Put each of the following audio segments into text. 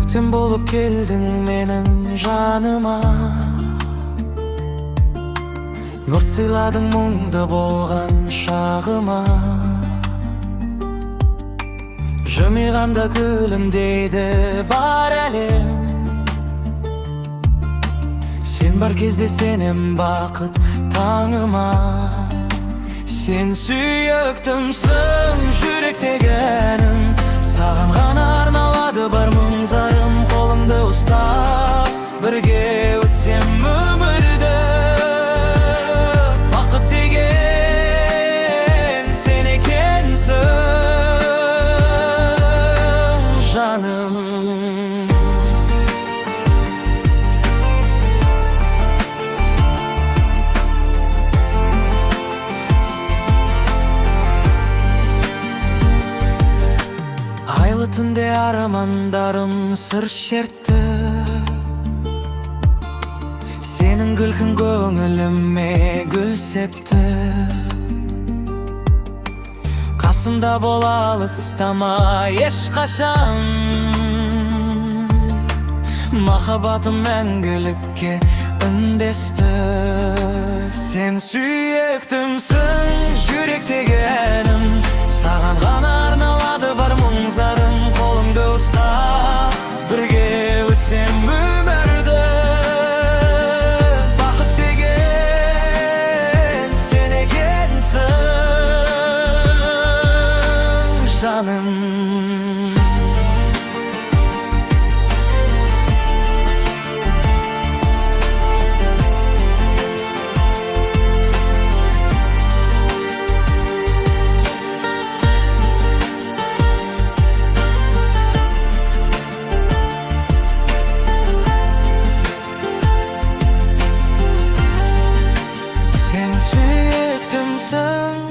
Sen bolup geldin menin janıma, nur sıyladın muңda bolgan şagıma. Жымиганда күлім дейді бар әлем. Sen бар кезде сенем бақыт таңыма. Sen сүйіктімсің, жүректегі әнім. Саған ғана арналады бар мұң-зарым. Қолыңды ұстап, бірге өтсем өмірді. Бақыт деген сен екенсің, жаным. Айлы түнде армандарым сыр шертті. Сенің күлкің көңіліме гүл септі. Қасымда бол, алыстама ешқашан. Махаббатым мәңгілікке үндесті. Сен сүйіктімсің, жүректегі әнім. Саған ғана арналады бар мұң-зарым. Қолыңды ұстап, бірге өтсем өмірді. Бақыт деген сен екенсің, жаным.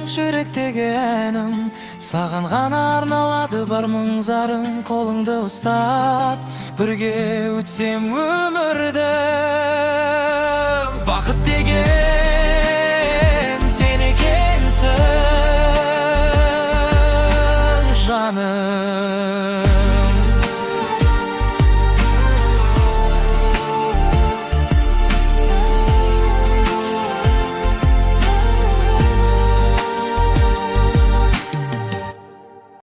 Жүректегі әнім, саған ғана арналады бар мұң-зарым. Қолыңды ұстап, бірге өтсем өмірді. Бақыт деген сен екенсің, жаным.